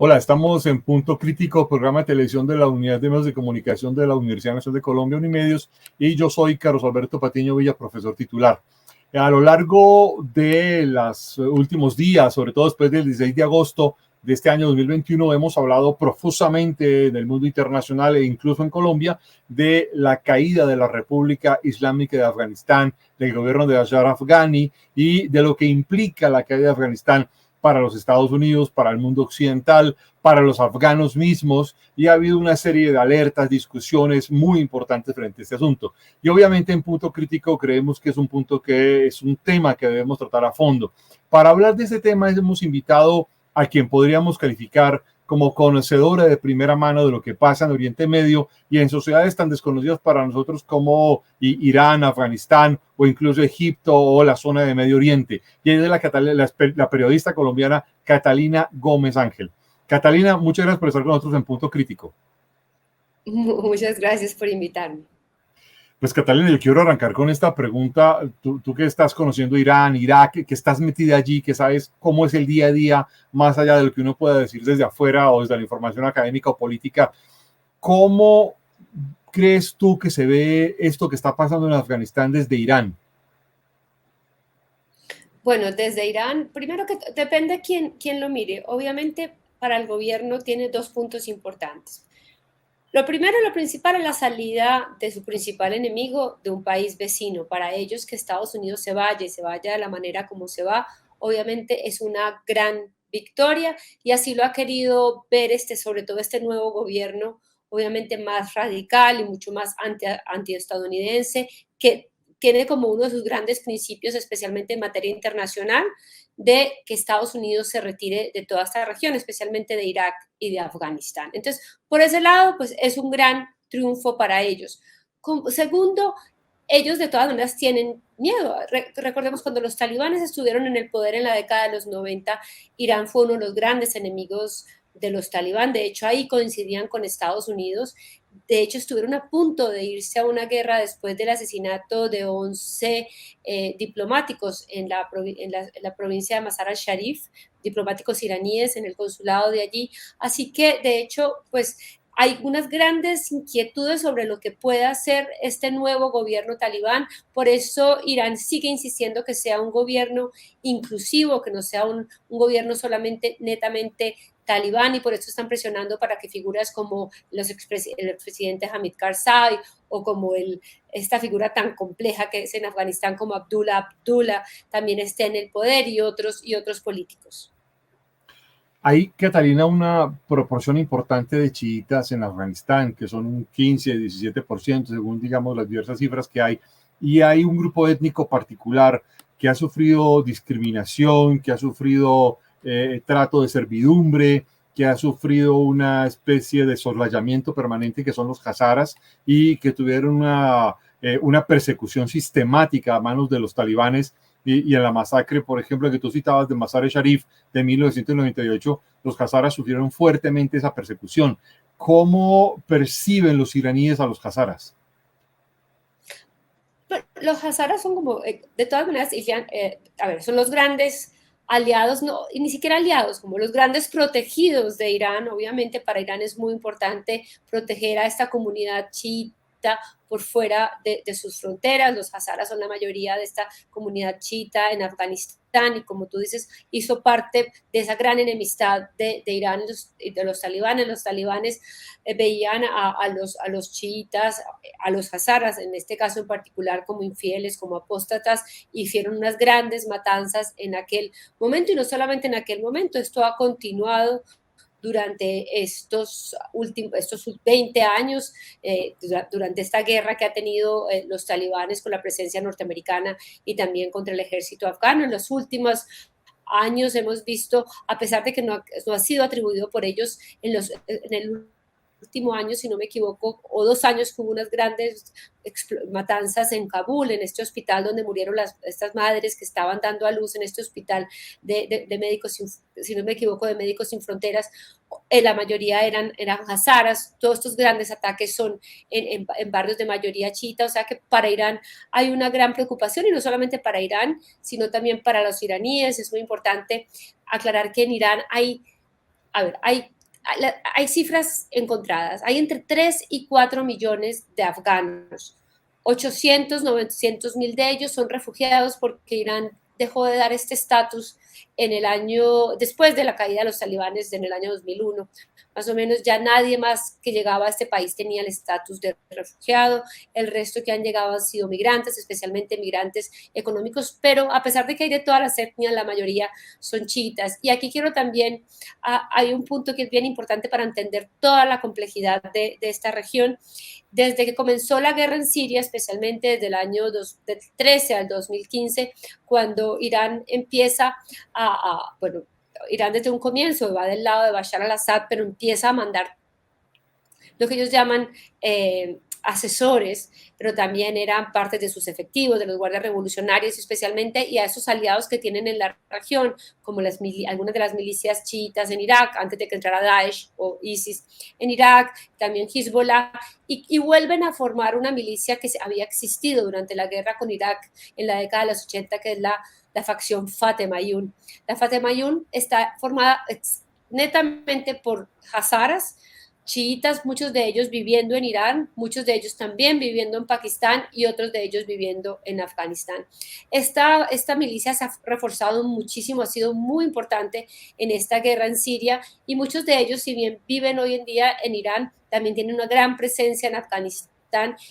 Hola, estamos en Punto Crítico, programa de televisión de la Unidad de Medios de Comunicación de la Universidad Nacional de Colombia, Unimedios, y yo soy Carlos Alberto Patiño Villa, profesor titular. A lo largo de los últimos días, sobre todo después del 16 de agosto de este año 2021, hemos hablado profusamente en el mundo internacional e incluso en Colombia de la caída de la República Islámica de Afganistán, del gobierno de Ashraf Ghani y de lo que implica la caída de Afganistán para los Estados Unidos, para el mundo occidental, para los afganos mismos, y ha habido una serie de alertas, discusiones muy importantes frente a este asunto. Y obviamente en Punto Crítico creemos que es un punto que es un tema que debemos tratar a fondo. Para hablar de este tema hemos invitado a quien podríamos calificar como conocedora de primera mano de lo que pasa en Oriente Medio y en sociedades tan desconocidas para nosotros como Irán, Afganistán o incluso Egipto o la zona de Medio Oriente. Y es de la periodista colombiana Catalina Gómez Ángel. Catalina, muchas gracias por estar con nosotros en Punto Crítico. Muchas gracias por invitarme. Pues Catalina, yo quiero arrancar con esta pregunta. Tú que estás conociendo Irán, Irak, que estás metida allí, que sabes cómo es el día a día, más allá de lo que uno pueda decir desde afuera o desde la información académica o política, ¿cómo crees tú que se ve esto que está pasando en Afganistán desde Irán? Bueno, desde Irán, primero que depende quién lo mire. Obviamente, para el gobierno tiene dos puntos importantes. Lo primero y lo principal es la salida de su principal enemigo de un país vecino. Para ellos que Estados Unidos se vaya y se vaya de la manera como se va, obviamente es una gran victoria y así lo ha querido ver sobre todo este nuevo gobierno, obviamente más radical y mucho más antiestadounidense, que tiene como uno de sus grandes principios, especialmente en materia internacional, de que Estados Unidos se retire de toda esta región, especialmente de Irak y de Afganistán. Entonces, por ese lado, pues es un gran triunfo para ellos. Segundo, ellos de todas maneras tienen miedo. Recordemos cuando los talibanes estuvieron en el poder en la década de los 90, Irán fue uno de los grandes enemigos de los talibán. De hecho, ahí coincidían con Estados Unidos. De hecho, estuvieron a punto de irse a una guerra después del asesinato de 11 diplomáticos en la provincia de Mazar al-Sharif, diplomáticos iraníes en el consulado de allí. Así que, de hecho, pues hay unas grandes inquietudes sobre lo que puede hacer este nuevo gobierno talibán. Por eso Irán sigue insistiendo que sea un gobierno inclusivo, que no sea un gobierno solamente netamente talibán, y por eso están presionando para que figuras como el expresidente Hamid Karzai o como esta figura tan compleja que es en Afganistán como Abdullah también esté en el poder y otros políticos. Hay, Catalina, una proporción importante de chiitas en Afganistán, que son un 15, 17%, según digamos las diversas cifras que hay, y hay un grupo étnico particular que ha sufrido discriminación, que ha sufrido trato de servidumbre, que ha sufrido una especie de soslayamiento permanente, que son los hazaras, y que tuvieron una persecución sistemática a manos de los talibanes y en la masacre, por ejemplo, que tú citabas de Mazar-e-Sharif de 1998, los hazaras sufrieron fuertemente esa persecución. ¿Cómo perciben los iraníes a los hazaras? Los hazaras son como, de todas maneras, a ver, son los grandes aliados, no, y ni siquiera aliados, como los grandes protegidos de Irán. Obviamente para Irán es muy importante proteger a esta comunidad chiita por fuera de sus fronteras. Los hazaras son la mayoría de esta comunidad chiita en Afganistán y, como tú dices, hizo parte de esa gran enemistad de Irán y de los talibanes. Los talibanes veían a los chiitas, a los hazaras, en este caso en particular, como infieles, como apóstatas, y hicieron unas grandes matanzas en aquel momento, y no solamente en aquel momento, esto ha continuado durante estos 20 años, durante esta guerra que ha tenido los talibanes con la presencia norteamericana y también contra el ejército afgano. En los últimos años hemos visto, a pesar de que no ha sido atribuido por ellos en el último año, si no me equivoco, o 2 años, que hubo unas grandes matanzas en Kabul, en este hospital donde murieron estas madres que estaban dando a luz en este hospital de Médicos si no me equivoco, de Médicos Sin Fronteras. La mayoría eran hazaras. Todos estos grandes ataques son en barrios de mayoría chiita, o sea que para Irán hay una gran preocupación, y no solamente para Irán, sino también para los iraníes. Es muy importante aclarar que en Irán hay a ver, hay cifras encontradas. Hay entre 3 y 4 millones de afganos. 800, 900 mil de ellos son refugiados porque Irán dejó de dar este estatus después de la caída de los talibanes en el año 2001. Más o menos ya nadie más que llegaba a este país tenía el estatus de refugiado. El resto que han llegado han sido migrantes, especialmente migrantes económicos, pero a pesar de que hay de todas las etnias, la mayoría son chiitas. Y aquí quiero también, hay un punto que es bien importante para entender toda la complejidad de esta región. Desde que comenzó la guerra en Siria, especialmente desde el año 2013 al 2015, cuando Irán empieza bueno, Irán desde un comienzo va del lado de Bashar al-Assad, pero empieza a mandar lo que ellos llaman asesores, pero también eran parte de sus efectivos, de los guardias revolucionarios especialmente, y a esos aliados que tienen en la región, como algunas de las milicias chiitas en Irak, antes de que entrara Daesh o ISIS en Irak, también Hezbollah, y vuelven a formar una milicia que había existido durante la guerra con Irak en la década de los 80, que es la facción Fateh-Mayún. La Fateh-Mayún está formada netamente por hazaras, chiitas, muchos de ellos viviendo en Irán, muchos de ellos también viviendo en Pakistán y otros de ellos viviendo en Afganistán. Esta milicia se ha reforzado muchísimo, ha sido muy importante en esta guerra en Siria, y muchos de ellos, si bien viven hoy en día en Irán, también tienen una gran presencia en Afganistán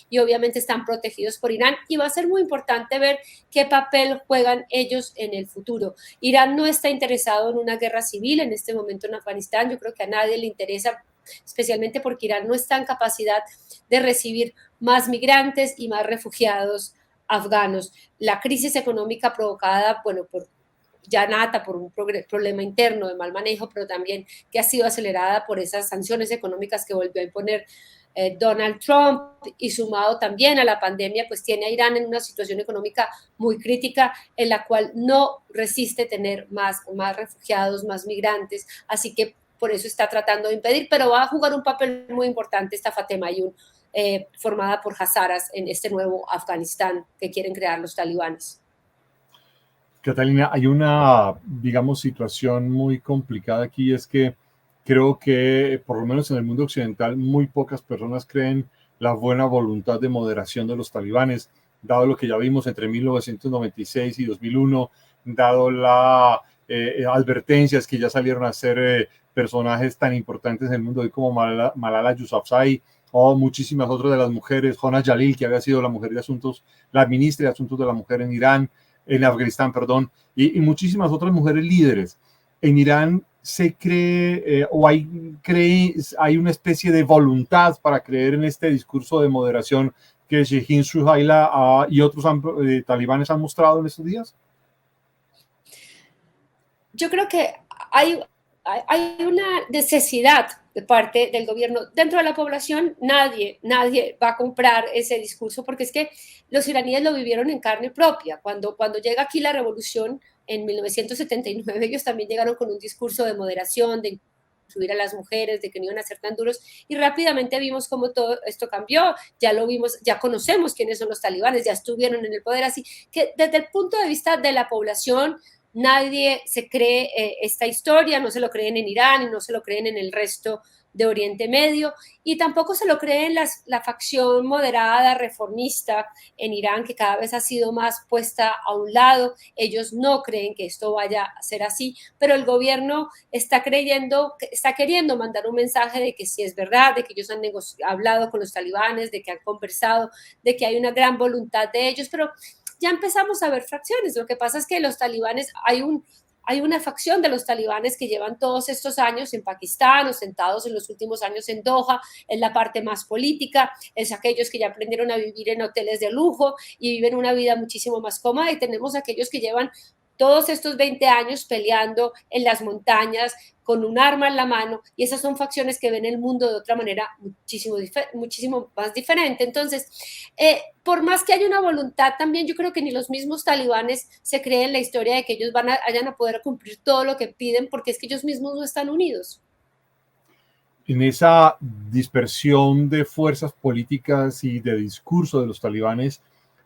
y obviamente están protegidos por Irán, y va a ser muy importante ver qué papel juegan ellos en el futuro. Irán no está interesado en una guerra civil en este momento en Afganistán. Yo creo que a nadie le interesa, especialmente porque Irán no está en capacidad de recibir más migrantes y más refugiados afganos. La crisis económica provocada, bueno, por un problema interno de mal manejo, pero también que ha sido acelerada por esas sanciones económicas que volvió a imponer Donald Trump, y sumado también a la pandemia, pues tiene a Irán en una situación económica muy crítica, en la cual no resiste tener más refugiados, más migrantes, así que por eso está tratando de impedir, pero va a jugar un papel muy importante esta Fateh-Mayún, formada por hazaras en este nuevo Afganistán que quieren crear los talibanes. Catalina, hay una, digamos, situación muy complicada aquí, es que creo que, por lo menos en el mundo occidental, muy pocas personas creen la buena voluntad de moderación de los talibanes, dado lo que ya vimos entre 1996 y 2001, dado las advertencias que ya salieron a ser personajes tan importantes en el mundo hoy como Malala Yousafzai, o muchísimas otras de las mujeres, Hona Jalil, que había sido la ministra de Asuntos de la Mujer en Afganistán, perdón, y muchísimas otras mujeres líderes. En Irán se cree hay una especie de voluntad para creer en este discurso de moderación que Shehin Suhaila y otros talibanes han mostrado en estos días. Yo creo que hay una necesidad de parte del gobierno. Dentro de la población nadie va a comprar ese discurso, porque es que los iraníes lo vivieron en carne propia. Cuando llega aquí la revolución en 1979, ellos también llegaron con un discurso de moderación, de incluir a las mujeres, de que no iban a ser tan duros, y rápidamente vimos cómo todo esto cambió. Ya lo vimos, ya conocemos quiénes son los talibanes, ya estuvieron en el poder, así que desde el punto de vista de la población, nadie se cree esta historia, no se lo creen en Irán y no se lo creen en el resto de Oriente Medio, y tampoco se lo creen la facción moderada, reformista en Irán, que cada vez ha sido más puesta a un lado. Ellos no creen que esto vaya a ser así, pero el gobierno está queriendo mandar un mensaje de que sí es verdad, de que ellos han hablado con los talibanes, de que han conversado, de que hay una gran voluntad de ellos, pero ya empezamos a ver fracciones. Lo que pasa es que los talibanes, hay una facción de los talibanes que llevan todos estos años en Pakistán o sentados en los últimos años en Doha, en la parte más política, es aquellos que ya aprendieron a vivir en hoteles de lujo y viven una vida muchísimo más cómoda, y tenemos aquellos que llevan todos estos 20 años peleando en las montañas con un arma en la mano, y esas son facciones que ven el mundo de otra manera muchísimo más diferente. Entonces, por más que haya una voluntad, también yo creo que ni los mismos talibanes se creen la historia de que ellos vayan a poder cumplir todo lo que piden, porque es que ellos mismos no están unidos. En esa dispersión de fuerzas políticas y de discurso de los talibanes,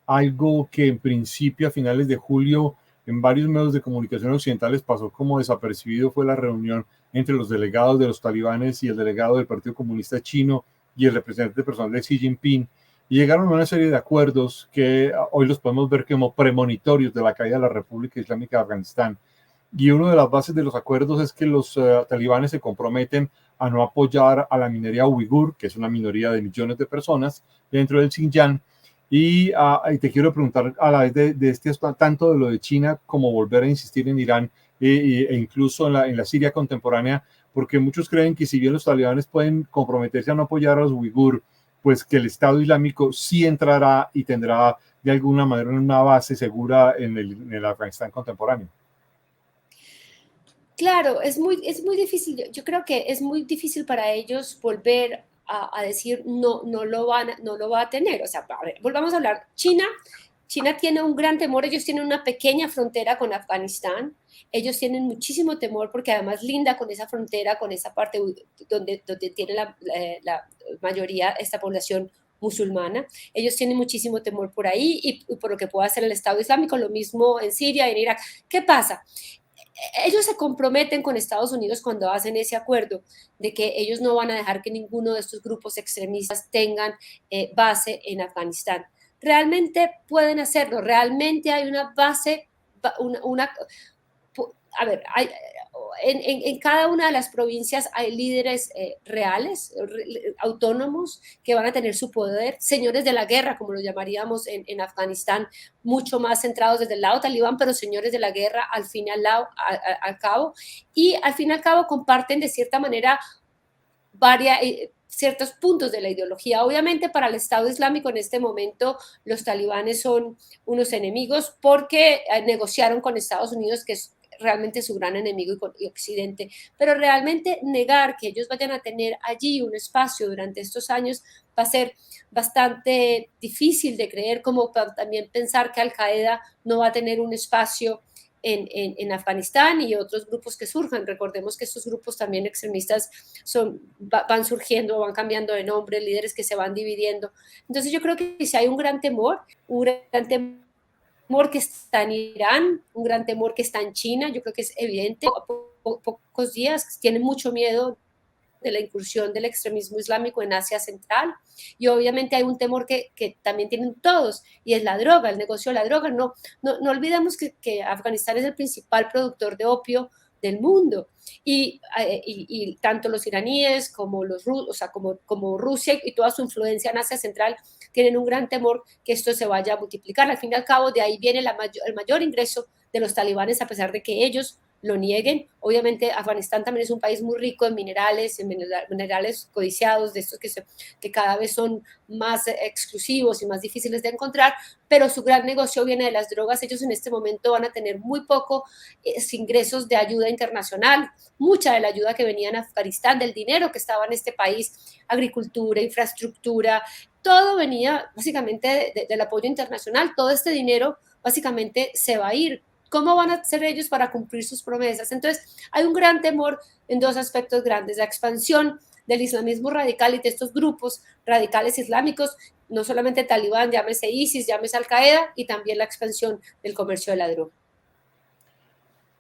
algo que en principio a finales de julio en varios medios de comunicación occidentales pasó como desapercibido, fue la reunión entre los delegados de los talibanes y el delegado del Partido Comunista Chino y el representante personal de Xi Jinping, y llegaron a una serie de acuerdos que hoy los podemos ver como premonitorios de la caída de la República Islámica de Afganistán. Y una de las bases de los acuerdos es que los talibanes se comprometen a no apoyar a la minoría uigur, que es una minoría de millones de personas dentro del Xinjiang. Y te quiero preguntar a la vez de este, tanto de lo de China como volver a insistir en Irán e incluso en la Siria contemporánea, porque muchos creen que si bien los talibanes pueden comprometerse a no apoyar a los uigur, pues que el Estado Islámico sí entrará y tendrá de alguna manera una base segura en el Afganistán contemporáneo. Claro, es muy difícil. Yo creo que es muy difícil para ellos volver a decir no lo va a tener. O sea, a ver, volvamos a hablar. China tiene un gran temor. Ellos tienen una pequeña frontera con Afganistán. Ellos tienen muchísimo temor porque además linda con esa frontera, con esa parte donde tiene la mayoría esta población musulmana. Ellos tienen muchísimo temor por ahí y por lo que pueda hacer el Estado Islámico, lo mismo en Siria, en Irak. ¿Qué pasa? Ellos se comprometen con Estados Unidos cuando hacen ese acuerdo de que ellos no van a dejar que ninguno de estos grupos extremistas tengan base en Afganistán. Realmente pueden hacerlo, realmente hay una base, a ver, en cada una de las provincias hay líderes reales, autónomos, que van a tener su poder, señores de la guerra, como lo llamaríamos en Afganistán, mucho más centrados desde el lado talibán, pero señores de la guerra al fin y al cabo, y al fin y al cabo comparten de cierta manera ciertos puntos de la ideología. Obviamente para el Estado Islámico en este momento los talibanes son unos enemigos porque negociaron con Estados Unidos, que es realmente su gran enemigo y Occidente, pero realmente negar que ellos vayan a tener allí un espacio durante estos años va a ser bastante difícil de creer, como también pensar que Al-Qaeda no va a tener un espacio en Afganistán y otros grupos que surjan. Recordemos que estos grupos también extremistas van surgiendo, van cambiando de nombre, líderes que se van dividiendo. Entonces yo creo que si hay un gran temor que está en Irán, un gran temor que está en China, yo creo que es evidente. A pocos días tienen mucho miedo de la incursión del extremismo islámico en Asia Central, y obviamente hay un temor que también tienen todos, y es la droga, el negocio de la droga. No olvidemos que Afganistán es el principal productor de opio del mundo, y tanto los iraníes como los rusos, o sea, como Rusia y toda su influencia en Asia Central tienen un gran temor que esto se vaya a multiplicar. Al fin y al cabo, de ahí viene el mayor ingreso de los talibanes, a pesar de que ellos lo nieguen. Obviamente Afganistán también es un país muy rico en minerales codiciados, de estos que cada vez son más exclusivos y más difíciles de encontrar, pero su gran negocio viene de las drogas. Ellos en este momento van a tener muy poco ingresos de ayuda internacional. Mucha de la ayuda que venía en Afganistán, del dinero que estaba en este país, agricultura, infraestructura, todo venía básicamente del apoyo internacional. Todo este dinero básicamente se va a ir. ¿Cómo van a hacer ellos para cumplir sus promesas? Entonces, hay un gran temor en dos aspectos grandes: la expansión del islamismo radical y de estos grupos radicales islámicos, no solamente Talibán, llámese ISIS, llámese Al-Qaeda, y también la expansión del comercio de la droga.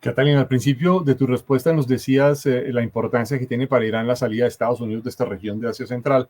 Catalina, al principio de tu respuesta nos decías la importancia que tiene para Irán la salida de Estados Unidos de esta región de Asia Central,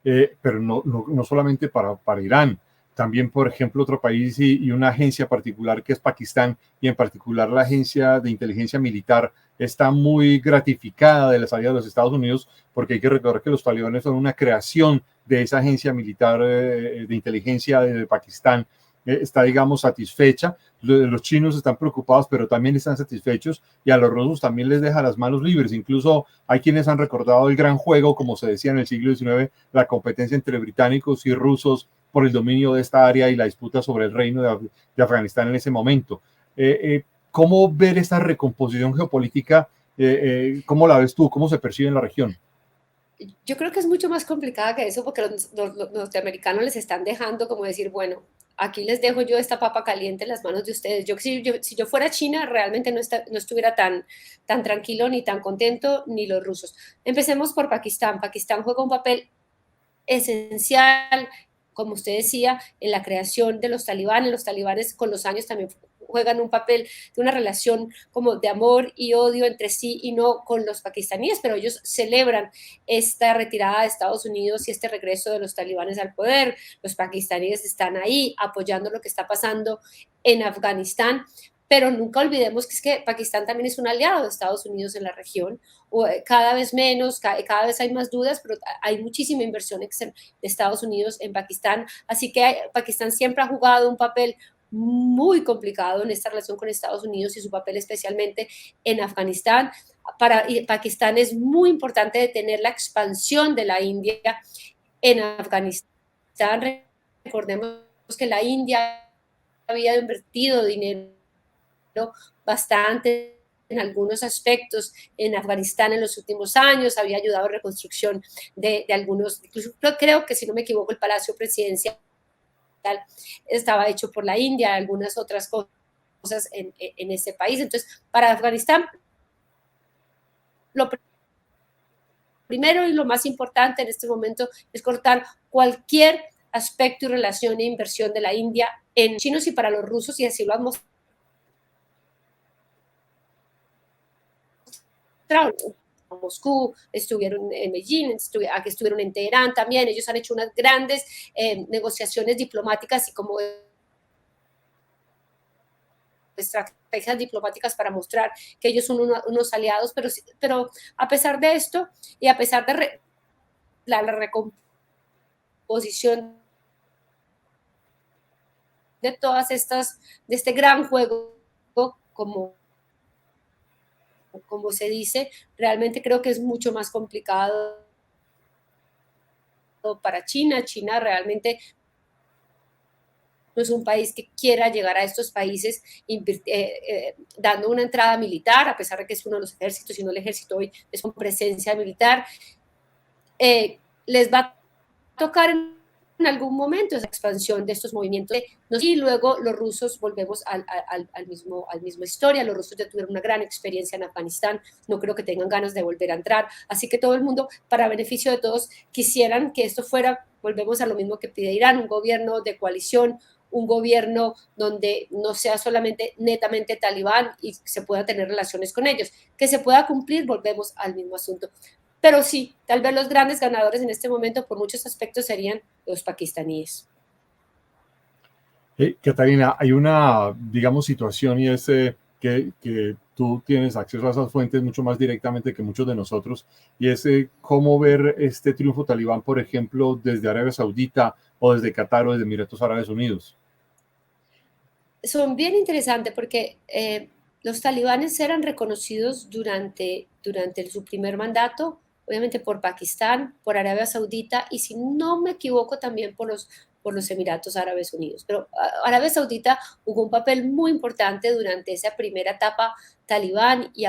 pero no solamente para Irán. También, por ejemplo, otro país y una agencia particular que es Pakistán, y en particular la agencia de inteligencia militar, está muy gratificada de la salida de los Estados Unidos, porque hay que recordar que los talibanes son una creación de esa agencia militar de inteligencia de Pakistán. Está, digamos, satisfecha. Los chinos están preocupados, pero también están satisfechos, y a los rusos también les deja las manos libres. Incluso hay quienes han recordado el gran juego, como se decía en el siglo XIX, la competencia entre británicos y rusos por el dominio de esta área y la disputa sobre el reino de Afganistán en ese momento. ¿Cómo ver esta recomposición geopolítica? ¿Cómo la ves tú? ¿Cómo se percibe en la región? Yo creo que es mucho más complicada que eso, porque los norteamericanos les están dejando como decir, bueno, aquí les dejo yo esta papa caliente en las manos de ustedes. Si yo fuera China, realmente no estuviera tan tranquilo ni tan contento, ni los rusos. Empecemos por Pakistán. Pakistán juega un papel esencial, como usted decía, en la creación de los talibanes. Los talibanes con los años también juegan un papel de una relación como de amor y odio entre sí y no con los pakistaníes, pero ellos celebran esta retirada de Estados Unidos y este regreso de los talibanes al poder. Los pakistaníes están ahí apoyando lo que está pasando en Afganistán, pero nunca olvidemos que es que Pakistán también es un aliado de Estados Unidos en la región, cada vez menos, cada vez hay más dudas, pero hay muchísima inversión de Estados Unidos en Pakistán, así que Pakistán siempre ha jugado un papel muy complicado en esta relación con Estados Unidos y su papel especialmente en Afganistán. Para Pakistán es muy importante detener la expansión de la India en Afganistán. Recordemos que la India había invertido dinero bastante en algunos aspectos en Afganistán en los últimos años, había ayudado a la reconstrucción de algunos, incluso creo que si no me equivoco el Palacio Presidencial estaba hecho por la India, algunas otras cosas en ese país. Entonces, para Afganistán, lo primero y lo más importante en este momento es cortar cualquier aspecto y relación e inversión de la India en chinos y para los rusos, y así lo han mostrado. Moscú, estuvieron en Medellín, estuvieron en Teherán también, ellos han hecho unas grandes negociaciones diplomáticas y como estrategias diplomáticas para mostrar que ellos son unos aliados, pero a pesar de esto y a pesar de la recomposición de todas estas, de este gran juego, como se dice, realmente creo que es mucho más complicado para China. China realmente no es un país que quiera llegar a estos países dando una entrada militar, a pesar de que es uno de los ejércitos, y no el ejército hoy es con presencia militar. Les va a tocar en algún momento esa expansión de estos movimientos. Y luego los rusos, volvemos al mismo historia, los rusos ya tuvieron una gran experiencia en Afganistán, no creo que tengan ganas de volver a entrar, así que todo el mundo, para beneficio de todos, quisieran que esto fuera, volvemos a lo mismo que pide Irán, un gobierno de coalición, un gobierno donde no sea solamente netamente talibán y se pueda tener relaciones con ellos. Que se pueda cumplir, volvemos al mismo asunto. Pero sí, tal vez los grandes ganadores en este momento por muchos aspectos serían los pakistaníes. Catalina, hay una, digamos, situación y es que tú tienes acceso a esas fuentes mucho más directamente que muchos de nosotros, y es cómo ver este triunfo talibán, por ejemplo, desde Arabia Saudita o desde Qatar o desde Emiratos Árabes Unidos. Son bien interesantes porque los talibanes eran reconocidos durante su primer mandato, obviamente por Pakistán, por Arabia Saudita y si no me equivoco también por los Emiratos Árabes Unidos. Pero Arabia Saudita jugó un papel muy importante durante esa primera etapa talibán y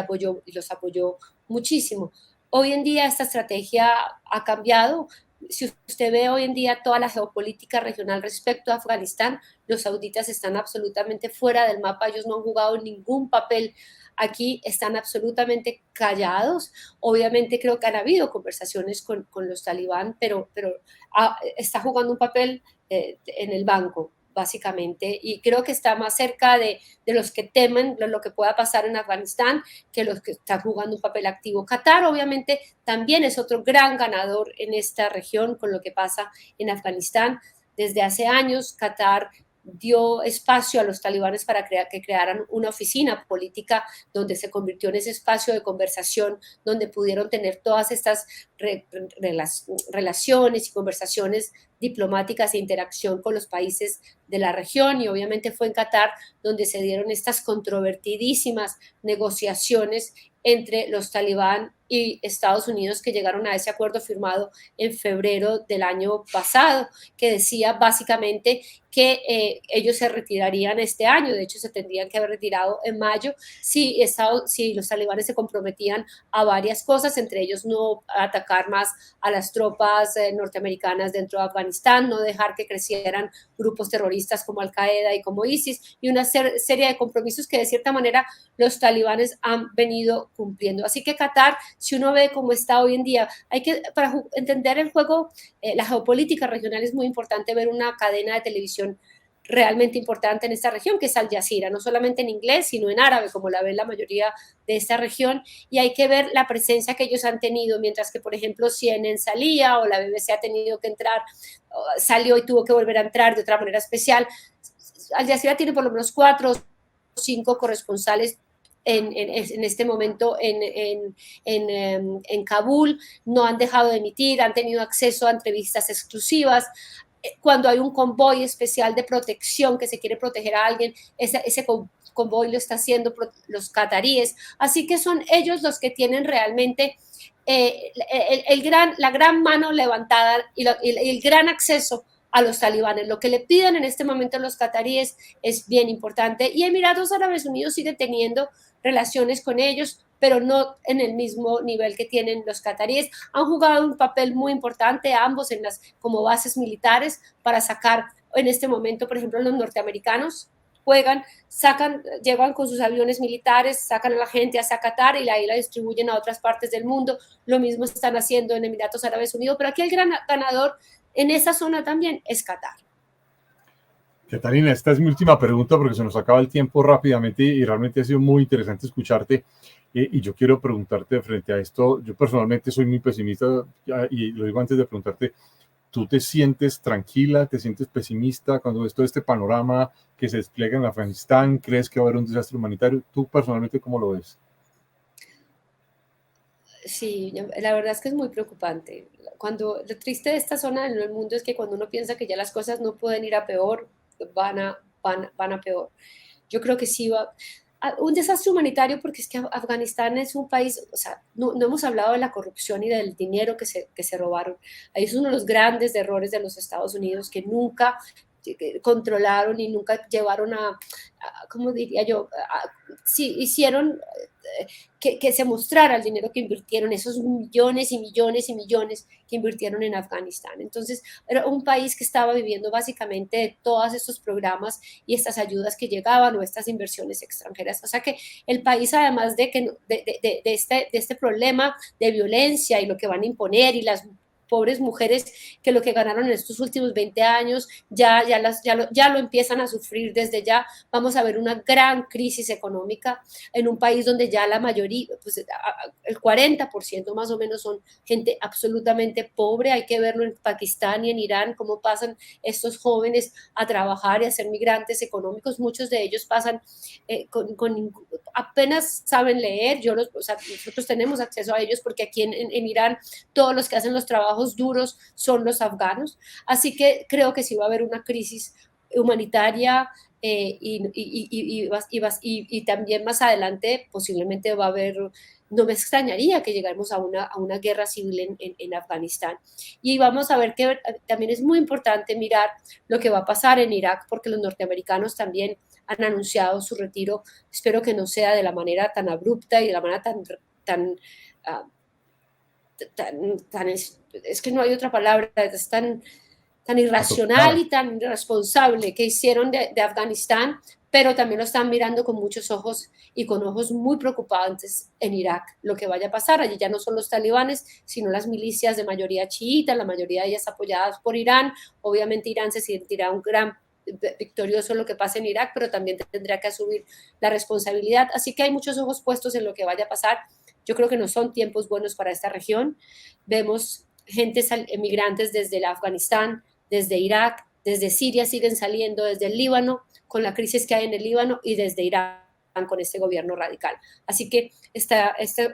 los apoyó muchísimo. Hoy en día esta estrategia ha cambiado. Si usted ve hoy en día toda la geopolítica regional respecto a Afganistán, los sauditas están absolutamente fuera del mapa, ellos no han jugado ningún papel aquí, están absolutamente callados. Obviamente creo que han habido conversaciones con los talibán, pero está jugando un papel en el banco, básicamente, y creo que está más cerca de los que temen lo que pueda pasar en Afganistán que los que están jugando un papel activo. Qatar, obviamente, también es otro gran ganador en esta región con lo que pasa en Afganistán. Desde hace años, Qatar dio espacio a los talibanes para que crearan una oficina política donde se convirtió en ese espacio de conversación donde pudieron tener todas estas relaciones y conversaciones diplomáticas e interacción con los países de la región, y obviamente fue en Qatar donde se dieron estas controvertidísimas negociaciones entre los talibán y Estados Unidos, que llegaron a ese acuerdo firmado en febrero del año pasado, que decía básicamente que ellos se retirarían este año. De hecho se tendrían que haber retirado en mayo si los talibanes se comprometían a varias cosas, entre ellos no atacar más a las tropas norteamericanas dentro de Afganistán, no dejar que crecieran grupos terroristas como Al-Qaeda y como ISIS, y una serie de compromisos que de cierta manera los talibanes han venido cumpliendo. Así que Qatar, si uno ve cómo está hoy en día, para entender el juego, la geopolítica regional, es muy importante ver una cadena de televisión realmente importante en esta región, que es Al Jazeera, no solamente en inglés, sino en árabe, como la ven la mayoría de esta región, y hay que ver la presencia que ellos han tenido, mientras que, por ejemplo, CNN salía o la BBC ha tenido que entrar, salió y tuvo que volver a entrar de otra manera especial. Al Jazeera tiene por lo menos 4 o 5 corresponsales en este momento en Kabul, no han dejado de emitir, han tenido acceso a entrevistas exclusivas. Cuando hay un convoy especial de protección que se quiere proteger a alguien, ese convoy lo está haciendo los cataríes. Así que son ellos los que tienen realmente la gran mano levantada y el gran acceso a los talibanes. Lo que le piden en este momento a los cataríes es bien importante, y Emiratos Árabes Unidos sigue teniendo relaciones con ellos, pero no en el mismo nivel que tienen los cataríes. Han jugado un papel muy importante ambos como bases militares para sacar en este momento, por ejemplo, los norteamericanos llevan con sus aviones militares, sacan a la gente hacia Qatar y ahí la distribuyen a otras partes del mundo. Lo mismo están haciendo en Emiratos Árabes Unidos, pero aquí el gran ganador en esa zona también es Qatar. Catalina, esta es mi última pregunta porque se nos acaba el tiempo rápidamente y realmente ha sido muy interesante escucharte. Y yo quiero preguntarte frente a esto, yo personalmente soy muy pesimista y lo digo antes de preguntarte, ¿tú te sientes tranquila, te sientes pesimista cuando ves todo este panorama que se despliega en Afganistán? ¿Crees que va a haber un desastre humanitario? ¿Tú personalmente cómo lo ves? Sí, la verdad es que es muy preocupante. Lo triste de esta zona del mundo es que cuando uno piensa que ya las cosas no pueden ir a peor, van a peor. Yo creo que sí va un desastre humanitario, porque es que Afganistán es un país, o sea, no hemos hablado de la corrupción y del dinero que se robaron. Ahí es uno de los grandes errores de los Estados Unidos, que nunca controlaron y nunca llevaron ¿cómo diría yo? Sí, hicieron que se mostrara el dinero que invirtieron, esos millones y millones y millones que invirtieron en Afganistán. Entonces, era un país que estaba viviendo básicamente de todos estos programas y estas ayudas que llegaban o estas inversiones extranjeras. O sea que el país, además de este problema de violencia y lo que van a imponer y las pobres mujeres que lo que ganaron en estos últimos 20 años ya lo empiezan a sufrir desde ya. Vamos a ver una gran crisis económica en un país donde ya la mayoría, pues el 40% más o menos son gente absolutamente pobre. Hay que verlo en Pakistán y en Irán, cómo pasan estos jóvenes a trabajar y a ser migrantes económicos. Muchos de ellos pasan apenas saben leer. Nosotros tenemos acceso a ellos porque aquí en Irán todos los que hacen los trabajos duros son los afganos. Así que creo que sí va a haber una crisis humanitaria y también más adelante posiblemente va a haber, no me extrañaría que lleguemos a una guerra civil en Afganistán. Y vamos a ver que también es muy importante mirar lo que va a pasar en Irak, porque los norteamericanos también han anunciado su retiro. Espero que no sea de la manera tan abrupta y de la manera es que no hay otra palabra, es tan irracional y tan irresponsable que hicieron de Afganistán, pero también lo están mirando con muchos ojos y con ojos muy preocupantes en Irak, lo que vaya a pasar. Allí ya no son los talibanes, sino las milicias de mayoría chiita, la mayoría de ellas apoyadas por Irán. Obviamente Irán se sentirá un gran victorioso en lo que pase en Irak, pero también tendrá que asumir la responsabilidad. Así que hay muchos ojos puestos en lo que vaya a pasar. Yo creo que no son tiempos buenos para esta región. Vemos emigrantes desde Afganistán, desde Irak, desde Siria siguen saliendo, desde el Líbano, con la crisis que hay en el Líbano, y desde Irán con este gobierno radical. Así que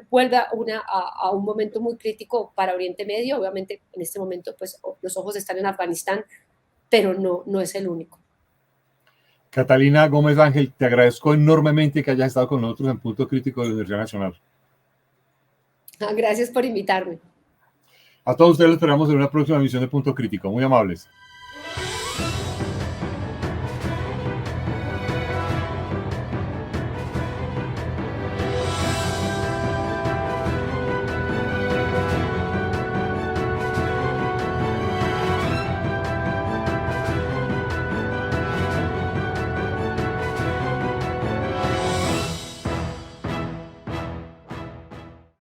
vuelve a un momento muy crítico para Oriente Medio. Obviamente en este momento pues los ojos están en Afganistán, pero no es el único. Catalina Gómez Ángel, te agradezco enormemente que hayas estado con nosotros en Punto Crítico de la Universidad Nacional. Gracias por invitarme. A todos ustedes los esperamos en una próxima emisión de Punto Crítico. Muy amables.